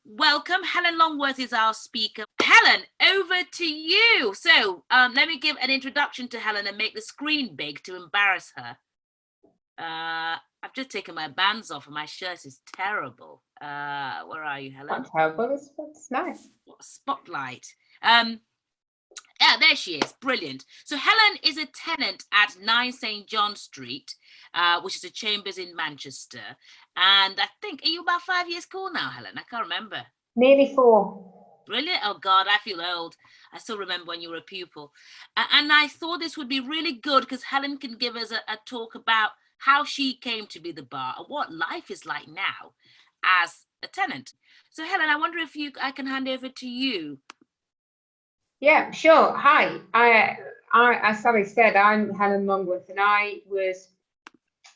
Welcome. Helen Longworth is our speaker. Helen, over to you. So let me give an introduction to Helen and make the screen big to embarrass her. I've just taken my bands off and my shirt is terrible. Where are you, Helen? Not terrible, it's nice. Spotlight. Yeah, there she is. Brilliant. So Helen is a tenant at 9 St. John Street, which is a Chambers in Manchester. And I think, are you about 5 years cool now, Helen? I can't remember. Nearly 4. Brilliant. Oh, God, I feel old. I still remember when you were a pupil. And I thought this would be really good because Helen can give us a talk about how she came to be the bar and what life is like now as a tenant. So, Helen, I wonder if I can hand over to you. Yeah, sure. Hi, as Sally said, I'm Helen Longworth, and I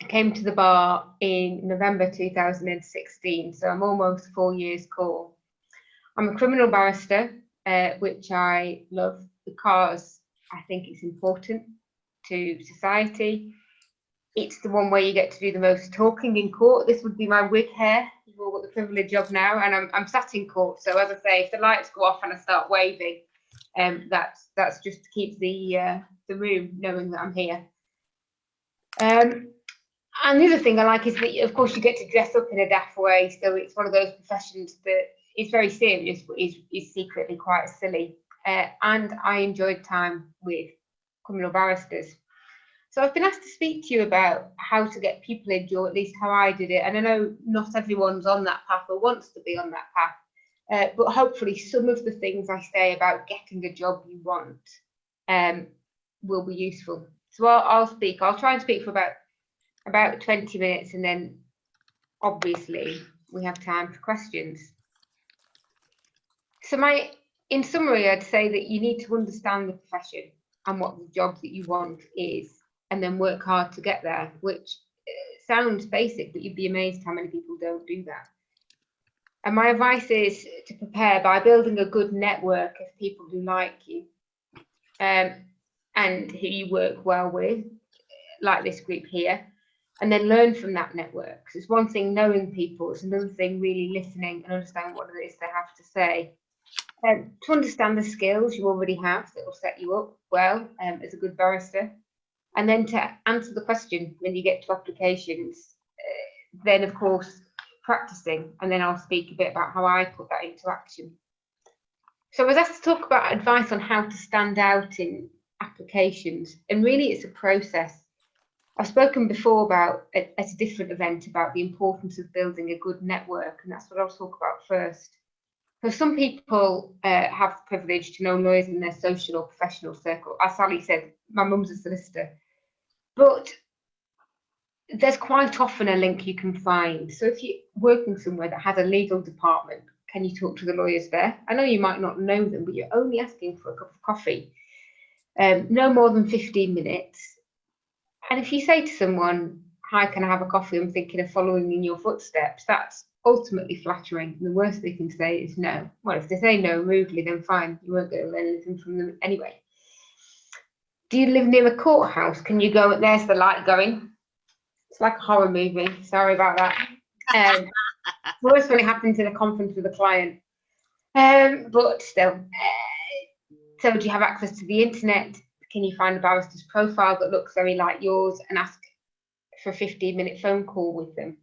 came to the bar in November 2016, so I'm almost 4 years core. I'm a criminal barrister, which I love because I think it's important to society. It's the one where you get to do the most talking in court. This would be my wig hair. You've all got the privilege of now, and I'm sat in court. So as I say, if the lights go off and I start waving, that's just to keep the room knowing that I'm here. And the other thing I like is that, of course, you get to dress up in a daft way. So it's one of those professions that is very serious, but is secretly quite silly. And I enjoyed time with criminal barristers. So I've been asked to speak to you about how to get pupillage, or at least how I did it. And I know not everyone's on that path or wants to be on that path. But hopefully some of the things I say about getting a job you want will be useful. So I'll try and speak for about 20 minutes, and then obviously we have time for questions. So in summary, I'd say that you need to understand the profession and what the job that you want is, and then work hard to get there, which sounds basic, but you'd be amazed how many people don't do that. And my advice is to prepare by building a good network of people who like you and who you work well with, like this group here, and then learn from that network. So it's one thing knowing people, it's another thing really listening and understanding what it is they have to say. To understand the skills you already have that will set you up well as a good barrister, and then to answer the question when you get to applications, then of course practicing, and then I'll speak a bit about how I put that into action. So I was asked to talk about advice on how to stand out in applications, and really it's a process. I've spoken before about at a different event about the importance of building a good network, and that's what I'll talk about first. So some people have the privilege to know lawyers in their social or professional circle. As Sally said, my mum's a solicitor, but there's quite often a link you can find. So if you're working somewhere that has a legal department, can you talk to the lawyers there? I know you might not know them, but you're only asking for a cup of coffee, no more than 15 minutes. And if you say to someone, hi, can I have a coffee? I'm thinking of following in your footsteps. That's ultimately flattering. The worst they can say is no. Well, if they say no rudely, then fine. You won't get anything from them anyway. Do you live near a courthouse? Can you go? There's the light going. It's like a horror movie. Sorry about that. Worse when it happens in a conference with a client. But still. So do you have access to the internet? Can you find a barrister's profile that looks very like yours and ask for a 15-minute phone call with them?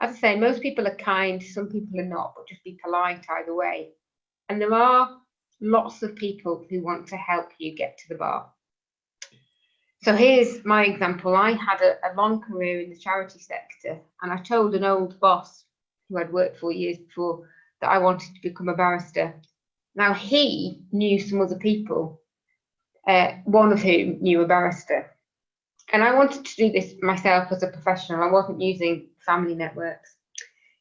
As I say, most people are kind, some people are not, but just be polite either way. And there are lots of people who want to help you get to the bar. So here's my example. I had a long career in the charity sector, and I told an old boss who I'd worked for years before that I wanted to become a barrister. Now he knew some other people, one of whom knew a barrister. And I wanted to do this myself as a professional. I wasn't using family networks.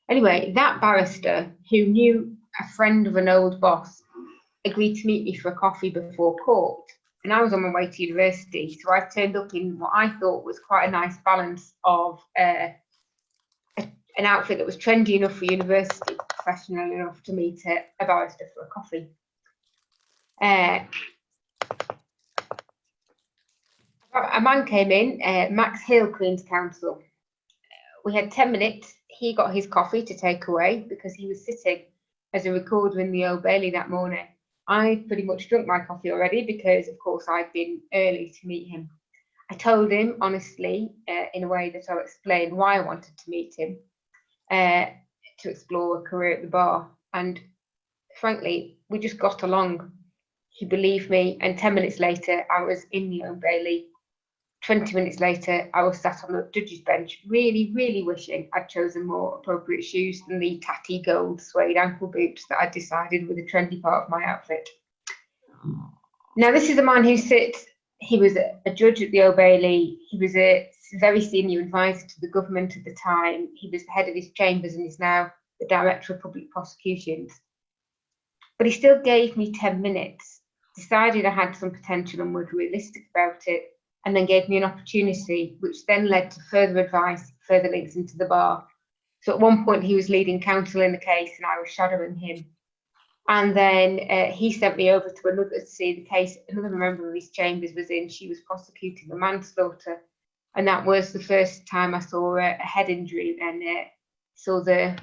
Anyway, that barrister who knew a friend of an old boss agreed to meet me for a coffee before court. And I was on my way to university. So I turned up in what I thought was quite a nice balance of an outfit that was trendy enough for university, professional enough to meet a barrister for a coffee. A man came in, Max Hill, Queen's Counsel. We had 10 minutes. He got his coffee to take away because he was sitting as a recorder in the Old Bailey that morning. I pretty much drunk my coffee already because, of course, I'd been early to meet him. I told him honestly, in a way that I'll explain why I wanted to meet him, to explore a career at the bar. And frankly, we just got along. He believed me, and 10 minutes later, I was in the Old Bailey. 20 minutes later, I was sat on the judge's bench, really, really wishing I'd chosen more appropriate shoes than the tatty gold suede ankle boots that I decided were the trendy part of my outfit. Now, this is a man he was a judge at the Old Bailey. He was a very senior advisor to the government at the time. He was the head of his chambers and is now the director of public prosecutions. But he still gave me 10 minutes, decided I had some potential and was realistic about it, and then gave me an opportunity, which then led to further advice, further links into the bar. So at one point he was leading counsel in the case and I was shadowing him. And then he sent me over to see the case. Another member of his chambers was in. She was prosecuting a manslaughter. And that was the first time I saw a head injury and saw the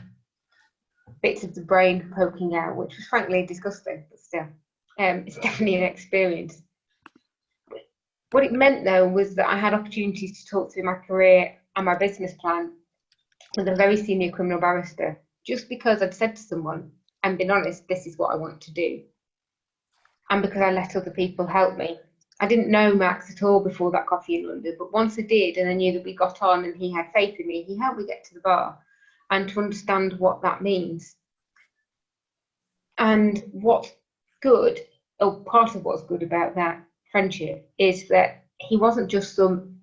bits of the brain poking out, which was frankly disgusting, but still, it's definitely an experience. What it meant, though, was that I had opportunities to talk through my career and my business plan with a very senior criminal barrister, just because I'd said to someone and been honest, this is what I want to do. And because I let other people help me. I didn't know Max at all before that coffee in London, but once I did and I knew that we got on and he had faith in me, he helped me get to the bar and to understand what that means. And what's good, or part of what's good about that friendship, is that he wasn't just some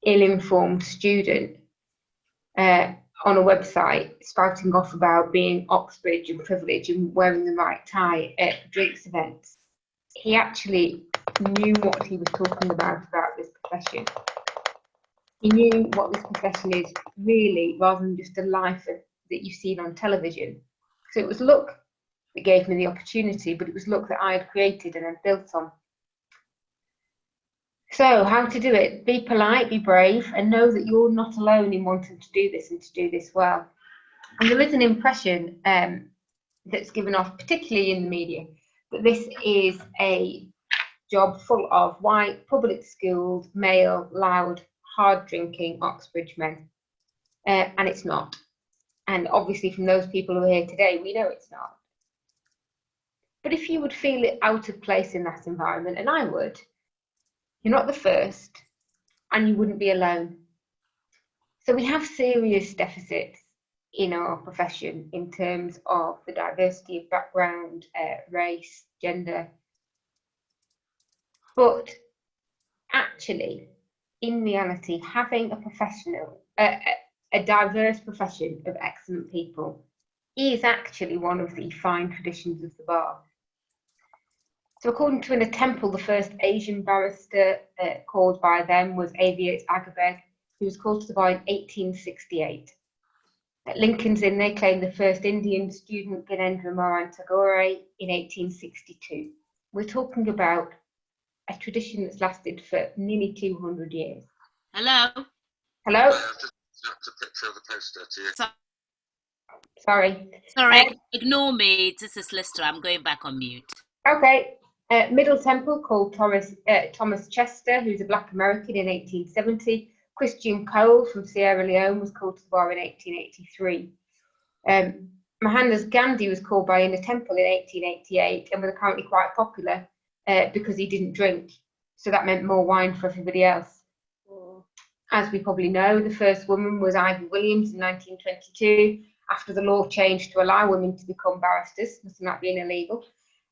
ill-informed student on a website spouting off about being Oxbridge and privilege and wearing the right tie at drinks events. He actually knew what he was talking about this profession. He knew what this profession is really, rather than just a life that you've seen on television. So it was luck that gave me the opportunity, but it was luck that I had created and had built on. So how to do it? Be polite, be brave, and know that you're not alone in wanting to do this and to do this well. And there is an impression that's given off, particularly in the media, that this is a job full of white, public schooled, male, loud, hard drinking Oxbridge men. And it's not. And obviously from those people who are here today, we know it's not. But if you would feel it out of place in that environment, and I would, you're not the first, and you wouldn't be alone. So we have serious deficits in our profession in terms of the diversity of background, race, gender. But actually, in reality, having a diverse profession of excellent people is actually one of the fine traditions of the bar. So according to Inner Temple, the first Asian barrister called by them was Aviate Agabeg, who was called to the bar in 1868. At Lincoln's Inn, they claimed the first Indian student, Ganendra Moran Tagore, in 1862. We're talking about a tradition that's lasted for nearly 200 years. Hello? Hello? I've just snapped a picture of the poster to you. Sorry. Sorry, ignore me. It's a solicitor. I'm going back on mute. Okay. Middle Temple called Thomas Chester, who's a Black American, in 1870. Christian Cole from Sierra Leone was called to the bar in 1883. Mohandas Gandhi was called by Inner Temple in 1888 and was apparently quite popular because he didn't drink. So that meant more wine for everybody else. As we probably know, the first woman was Ivy Williams in 1922, after the law changed to allow women to become barristers, nothing like being illegal.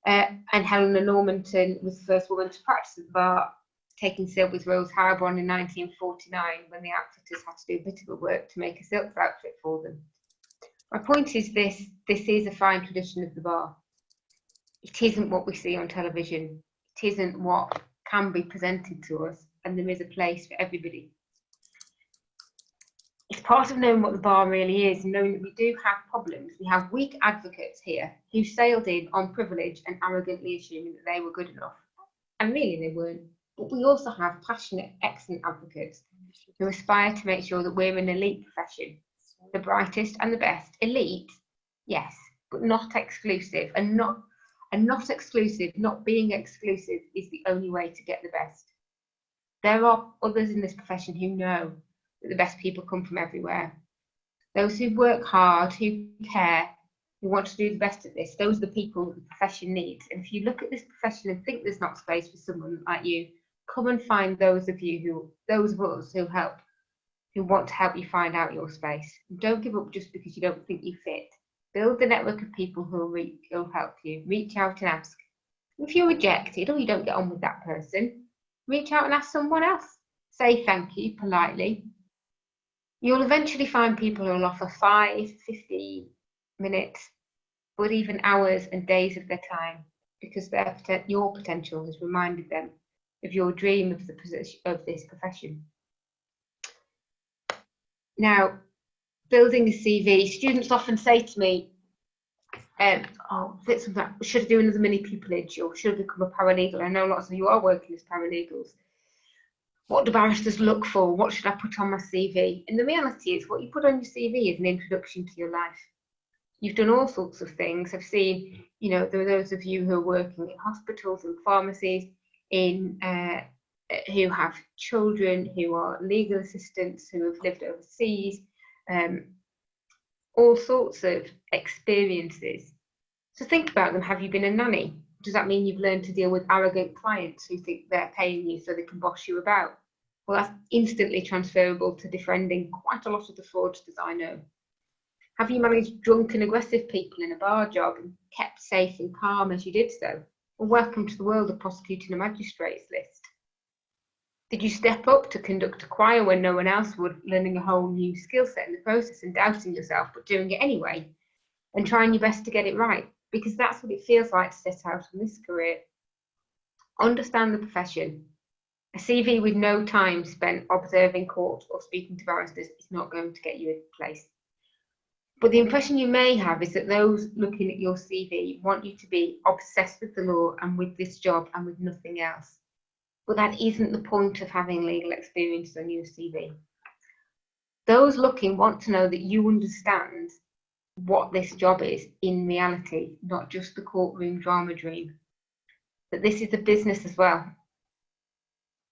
And Helena Normanton was the first woman to practice at the bar, taking silk with Rose Harborne in 1949, when the outfitters had to do a bit of a work to make a silk outfit for them. My point is this is a fine tradition of the bar. It isn't what we see on television. It isn't what can be presented to us, and there is a place for everybody. It's part of knowing what the bar really is and knowing that we do have problems. We have weak advocates here who sailed in on privilege and arrogantly assuming that they were good enough. And really they weren't. But we also have passionate, excellent advocates who aspire to make sure that we're an elite profession, the brightest and the best. Elite, yes, but not exclusive, and not being exclusive is the only way to get the best. There are others in this profession who know that the best people come from everywhere. Those who work hard, who care, who want to do the best at this, those are the people the profession needs. And if you look at this profession and think there's not space for someone like you, come and find those of us who want to help you find out your space. Don't give up just because you don't think you fit. Build the network of people who'll help you. Reach out and ask. If you're rejected or you don't get on with that person, reach out and ask someone else. Say thank you politely. You'll eventually find people who'll offer 5, 15 minutes, but even hours and days of their time, because your potential has reminded them of your dream of this profession. Now, building a CV, students often say to me, should I do another mini pupillage, or should I become a paralegal? I know lots of you are working as paralegals. What do barristers look for? What should I put on my CV? And the reality is, what you put on your CV is an introduction to your life. You've done all sorts of things. I've seen, there are those of you who are working in hospitals and pharmacies, who have children, who are legal assistants, who have lived overseas, all sorts of experiences. So think about them. Have you been a nanny? Does that mean you've learned to deal with arrogant clients who think they're paying you so they can boss you about? Well, that's instantly transferable to defriending quite a lot of the fraudsters I know. Have you managed drunk and aggressive people in a bar job and kept safe and calm as you did so? Well, welcome to the world of prosecuting a magistrate's list. Did you step up to conduct a choir when no one else would, learning a whole new skill set in the process and doubting yourself, but doing it anyway and trying your best to get it right? Because that's what it feels like to set out on this career. Understand the profession. A CV with no time spent observing court or speaking to barristers is not going to get you a place. But the impression you may have is that those looking at your CV want you to be obsessed with the law and with this job and with nothing else. But that isn't the point of having legal experience on your CV. Those looking want to know that you understand what this job is in reality, not just the courtroom drama dream. That this is a business as well.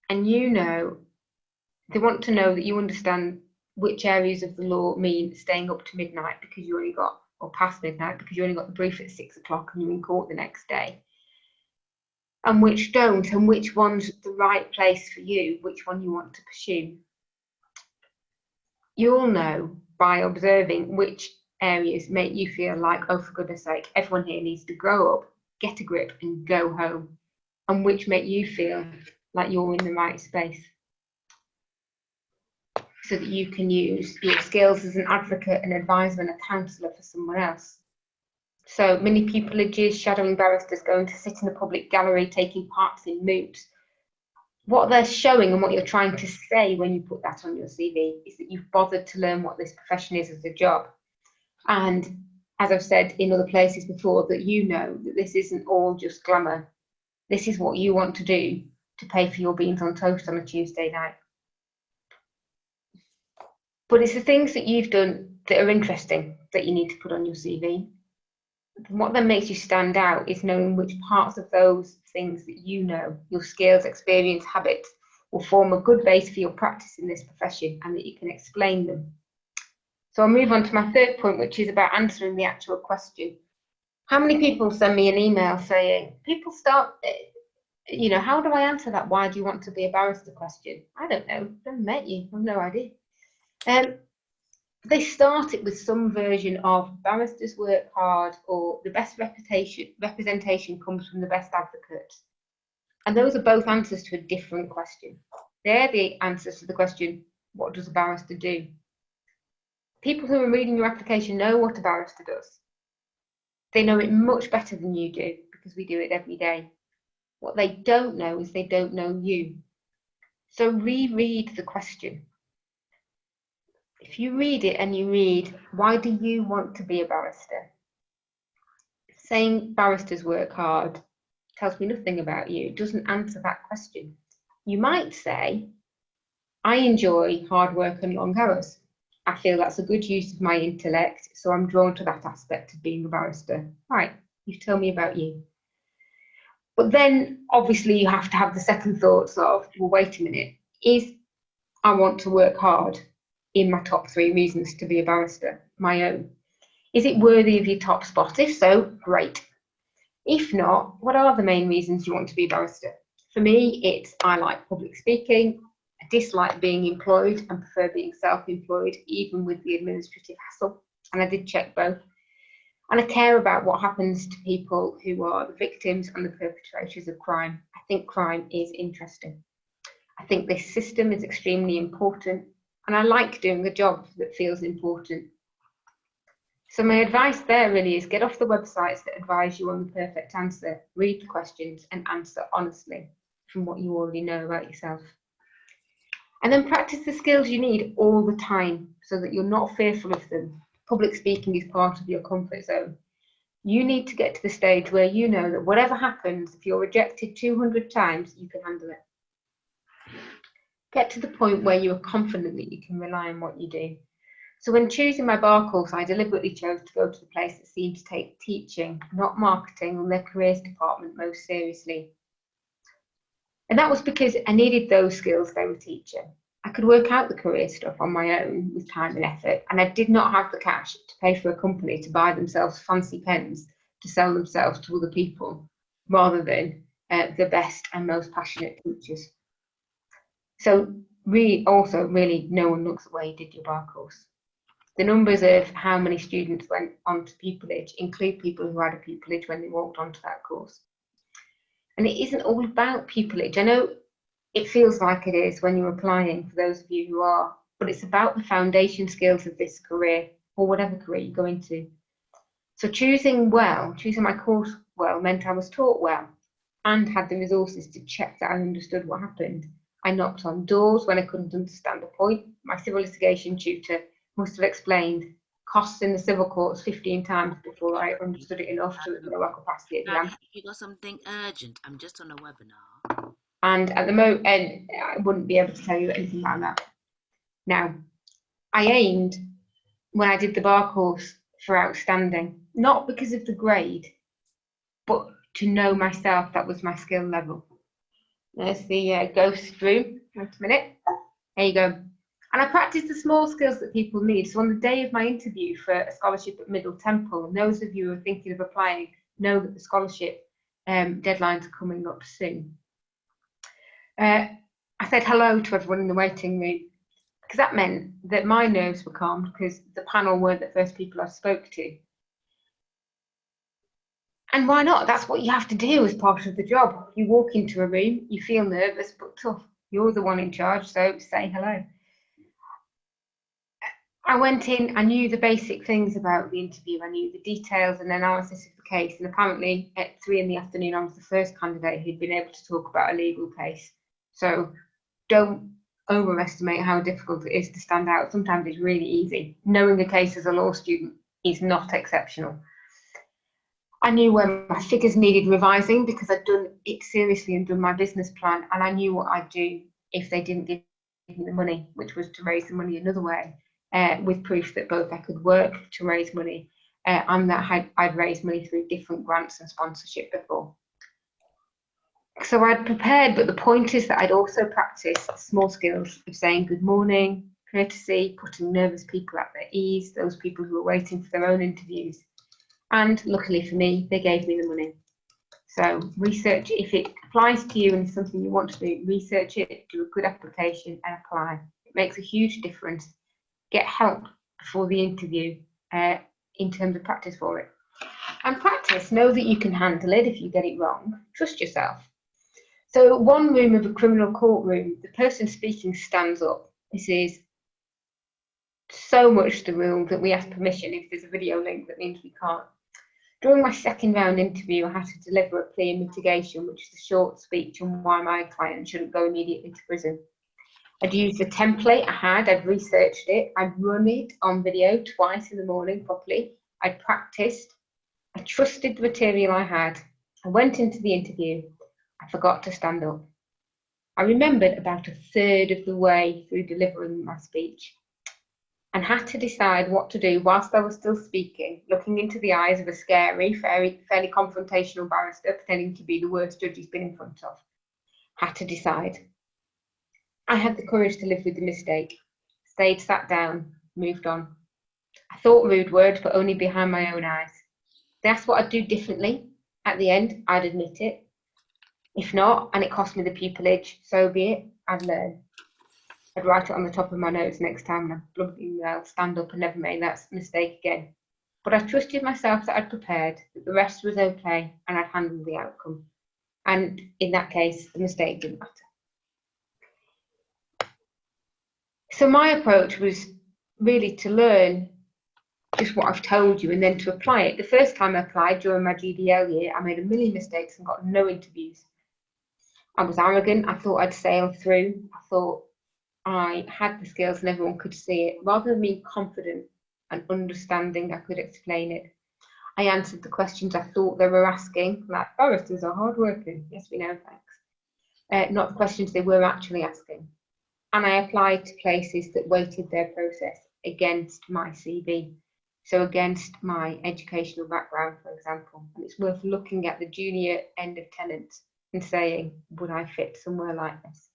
And they want to know that you understand which areas of the law mean staying up to midnight because you only got, or past midnight because you only got the brief at 6 o'clock and you're in court the next day. And which don't, and which one's the right place for you, which one you want to pursue. You'll know by observing which areas make you feel like, oh, for goodness sake, everyone here needs to grow up, get a grip and go home, and which make you feel like you're in the right space, so that you can use your skills as an advocate, an advisor and a counsellor for someone else. So many pupillages, shadowing barristers, going to sit in a public gallery, taking parts in moots. What they're showing and what you're trying to say when you put that on your CV is that you've bothered to learn what this profession is as a job. And as I've said in other places before, that that this isn't all just glamour. This is what you want to do to pay for your beans on toast on a Tuesday night. But it's the things that you've done that are interesting that you need to put on your CV. What then makes you stand out is knowing which parts of those things that your skills, experience, habits, will form a good base for your practice in this profession and that you can explain them. So I'll move on to my third point, which is about answering the actual question. How many people send me an email saying, people start, how do I answer that? Why do you want to be a barrister question? I don't know, I haven't met you, I have no idea. They start it with some version of barristers work hard, or the best representation comes from the best advocates. And those are both answers to a different question. They're the answers to the question, what does a barrister do? People who are reading your application know what a barrister does. They know it much better than you do because we do it every day. What they don't know is they don't know you. So reread the question. If you read it and you read, why do you want to be a barrister? Saying barristers work hard tells me nothing about you. It doesn't answer that question. You might say, I enjoy hard work and long hours. I feel that's a good use of my intellect, so I'm drawn to that aspect of being a barrister. Right, you've told me about you. But then, obviously, you have to have the second thoughts of, well, wait a minute, is I want to work hard in my top 3 reasons to be a barrister, my own? Is it worthy of your top spot? If so, great. If not, what are the main reasons you want to be a barrister? For me, it's I like public speaking, I dislike being employed and prefer being self-employed, even with the administrative hassle. And I did check both. And I care about what happens to people who are the victims and the perpetrators of crime. I think crime is interesting. I think this system is extremely important, and I like doing a job that feels important. So my advice there really is get off the websites that advise you on the perfect answer, read the questions and answer honestly from what you already know about yourself. And then practice the skills you need all the time so that you're not fearful of them. Public speaking is part of your comfort zone. You need to get to the stage where you know that whatever happens, if you're rejected 200 times, you can handle it. Get to the point where you are confident that you can rely on what you do. So when choosing my bar course, I deliberately chose to go to the place that seemed to take teaching, not marketing, or their careers department most seriously. And that was because I needed those skills they were teaching. I could work out the career stuff on my own with time and effort, and I did not have the cash to pay for a company to buy themselves fancy pens to sell themselves to other people, rather than the best and most passionate teachers. So really no one looks at where you did your bar course. The numbers of how many students went on to pupillage include people who had a pupillage when they walked onto that course. And it isn't all about pupillage. I know it feels like it is when you're applying, for those of you who are, but it's about the foundation skills of this career, or whatever career you go into. So choosing my course well, meant I was taught well and had the resources to check that I understood what happened. I knocked on doors when I couldn't understand the point. My civil litigation tutor must have explained costs in the civil courts 15 times before I understood it enough to know I could pass the exam. If you got something urgent, I'm just on a webinar. And at the moment, I wouldn't be able to tell you anything about that. Now, I aimed when I did the bar course for outstanding, not because of the grade, but to know myself. That was my skill level. There's the ghost room. Wait a minute. There you go. And I practiced the small skills that people need. So on the day of my interview for a scholarship at Middle Temple, and those of you who are thinking of applying know that the scholarship deadlines are coming up soon. I said hello to everyone in the waiting room, because that meant that my nerves were calmed because the panel were the first people I spoke to. And why not? That's what you have to do as part of the job. You walk into a room, you feel nervous but tough. You're the one in charge, so say hello. I went in, I knew the basic things about the interview. I knew the details and analysis of the case. And apparently at 3 in the afternoon, I was the first candidate who'd been able to talk about a legal case. So don't overestimate how difficult it is to stand out. Sometimes it's really easy. Knowing a case as a law student is not exceptional. I knew when my figures needed revising because I'd done it seriously and done my business plan, and I knew what I'd do if they didn't give me the money, which was to raise the money another way, with proof that both I could work to raise money and that I'd raised money through different grants and sponsorship before. So I'd prepared, but the point is that I'd also practiced small skills of saying good morning, courtesy, putting nervous people at their ease, those people who were waiting for their own interviews. And luckily for me, they gave me the money. So research, if it applies to you and it's something you want to do, research it, do a good application and apply. It makes a huge difference. Get help before the interview in terms of practice for it. And practice, know that you can handle it if you get it wrong. Trust yourself. So one room of a criminal courtroom, the person speaking stands up. This is so much the rule that we ask permission. If there's a video link, that means we can't. During my second round interview, I had to deliver a plea in mitigation, which is a short speech on why my client shouldn't go immediately to prison. I'd used the template I had, I'd researched it, I'd run it on video twice in the morning properly, I'd practiced, I trusted the material I had. I went into the interview, I forgot to stand up. I remembered about a third of the way through delivering my speech. and had to decide what to do whilst I was still speaking, looking into the eyes of a scary, fairly confrontational barrister, pretending to be the worst judge he's been in front of. Had to decide. I had the courage to live with the mistake. Stayed, sat down, moved on. I thought rude words, but only behind my own eyes. They asked what I'd do differently. At the end, I'd admit it. If not, and it cost me the pupillage, so be it, I'd learn. I'd write it on the top of my notes next time and I'd stand up and never make that mistake again. But I trusted myself that I'd prepared, that the rest was okay, and I'd handled the outcome. And in that case, the mistake didn't matter. So my approach was really to learn just what I've told you and then to apply it. The first time I applied during my GDL year, I made a million mistakes and got no interviews. I was arrogant. I thought I'd sail through. I thought I had the skills and everyone could see it. Rather than being confident and understanding, I could explain it. I answered the questions I thought they were asking, like barristers are hardworking. Yes, we know, thanks. Not the questions they were actually asking. And I applied to places that weighted their process against my CV. So against my educational background, for example. And it's worth looking at the junior end of tenants and saying, would I fit somewhere like this?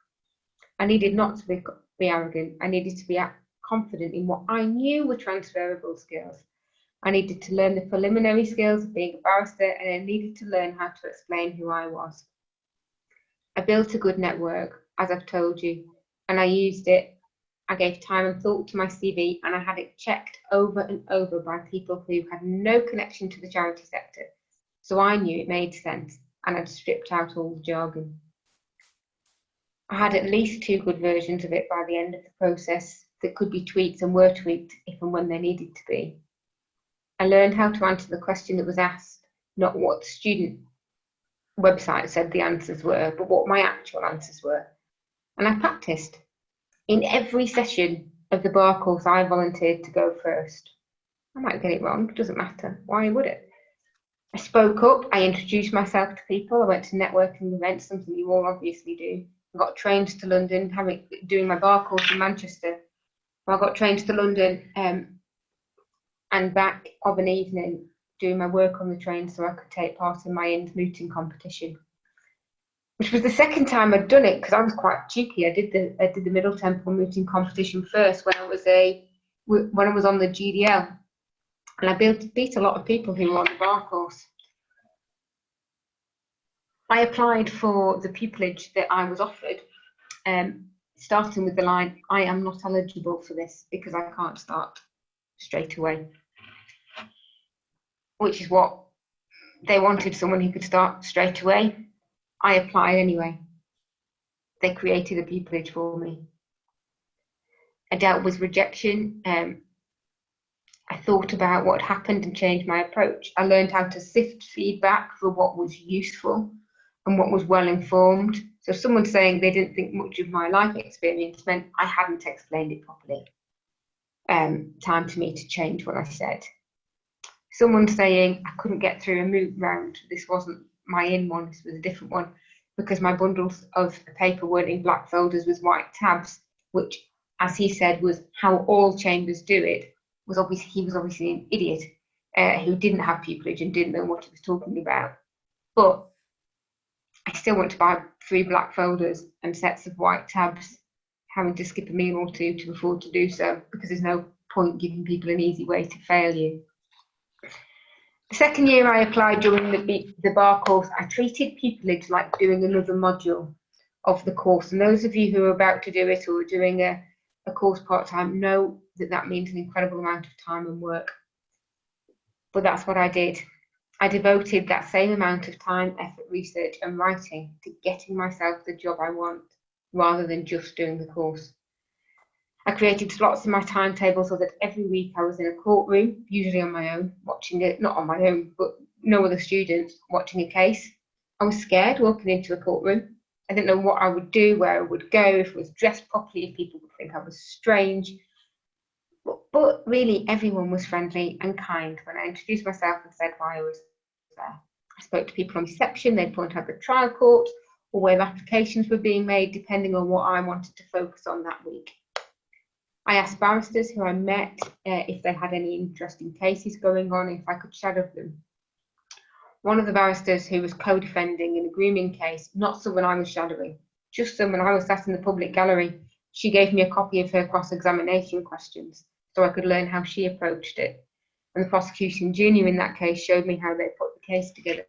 I needed not to be arrogant. I needed to be confident in what I knew were transferable skills. I needed to learn the preliminary skills of being a barrister, and I needed to learn how to explain who I was. I built a good network, as I've told you, and I used it. I gave time and thought to my CV, and I had it checked over and over by people who had no connection to the charity sector. So I knew it made sense, and I'd stripped out all the jargon. I had at least 2 good versions of it by the end of the process that could be tweaked and were tweaked if and when they needed to be. I learned how to answer the question that was asked, not what the student website said the answers were, but what my actual answers were. And I practiced. In every session of the bar course, I volunteered to go first. I might get it wrong, it doesn't matter. Why would it? I spoke up, I introduced myself to people, I went to networking events, something you all obviously do. I got trains to London, doing my bar course in Manchester. I got trains to London and back of an evening doing my work on the train so I could take part in my Inns mooting competition, which was the second time I'd done it because I was quite cheeky. I did the Middle Temple mooting competition first when I was on the GDL, and I beat a lot of people who were on the bar course. I applied for the pupillage that I was offered, starting with the line, I am not eligible for this because I can't start straight away, which is what they wanted, someone who could start straight away. I applied anyway. They created a pupillage for me. I dealt with rejection. I thought about what happened and changed my approach. I learned how to sift feedback for what was useful and what was well informed. So someone saying they didn't think much of my life experience meant I hadn't explained it properly. Time for me to change what I said. Someone saying I couldn't get through a moot round. This wasn't my in one, this was a different one, because my bundles of paper weren't in black folders with white tabs, which, as he said, was how all chambers do it. He was obviously an idiot who didn't have pupillage and didn't know what he was talking about. But I still want to buy 3 black folders and sets of white tabs, having to skip a meal or 2 to afford to do so, because there's no point giving people an easy way to fail you. The second year I applied during the bar course, I treated pupillage like doing another module of the course. And those of you who are about to do it or are doing a course part-time know that that means an incredible amount of time and work. But that's what I did. I devoted that same amount of time, effort, research and writing to getting myself the job I want, rather than just doing the course. I created slots in my timetable so that every week I was in a courtroom, usually on my own, watching it, not on my own, but no other students, watching a case. I was scared walking into a courtroom. I didn't know what I would do, where I would go, if I was dressed properly, if people would think I was strange. But really, everyone was friendly and kind when I introduced myself and said why I was there. I spoke to people on reception, they'd point out the trial court or where applications were being made, depending on what I wanted to focus on that week. I asked barristers who I met if they had any interesting cases going on, if I could shadow them. One of the barristers who was co-defending in a grooming case, not someone I was shadowing, just someone I was sat in the public gallery, she gave me a copy of her cross-examination questions so I could learn how she approached it. And the prosecution junior in that case showed me how they put the case together.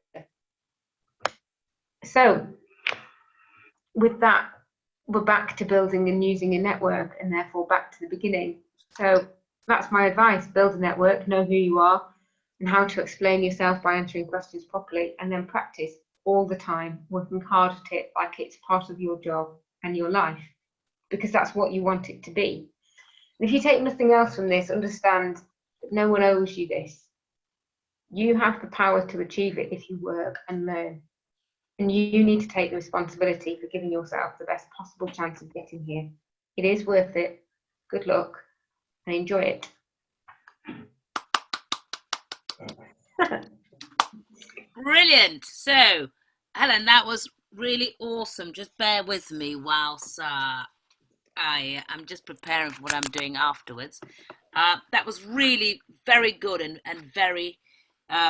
So with that, we're back to building and using a network, and therefore back to the beginning. So that's my advice: build a network, know who you are and how to explain yourself by answering questions properly, and then practice all the time, working hard at it like it's part of your job and your life, because that's what you want it to be. And if you take nothing else from this, understand that no one owes you this. You have the power to achieve it if you work and learn. And you need to take the responsibility for giving yourself the best possible chance of getting here. It is worth it. Good luck and enjoy it. Brilliant. So, Helen, that was really awesome. Just bear with me whilst I'm just preparing for what I'm doing afterwards. That was really very good and very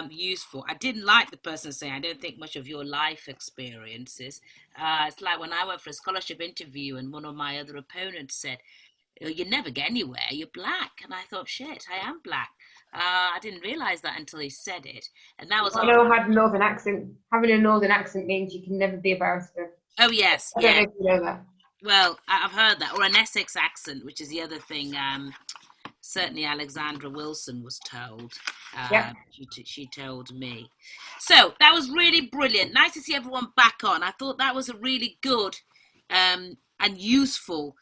useful. I didn't like the person saying, I don't think much of your life experiences. It's like when I went for a scholarship interview and one of my other opponents said, you never get anywhere, you're black. And I thought, shit, I am black. I didn't realise that until he said it. And that was... I know I had a northern accent. Having a northern accent means you can never be a barrister. Oh, yes. I don't know if you know that. Well, I've heard that. Or an Essex accent, which is the other thing. Certainly Alexandra Wilson was told. Yep. She told me. So that was really brilliant. Nice to see everyone back on. I thought that was a really good and useful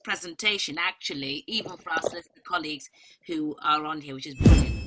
presentation, actually, even for our solicitor colleagues who are on here, which is brilliant.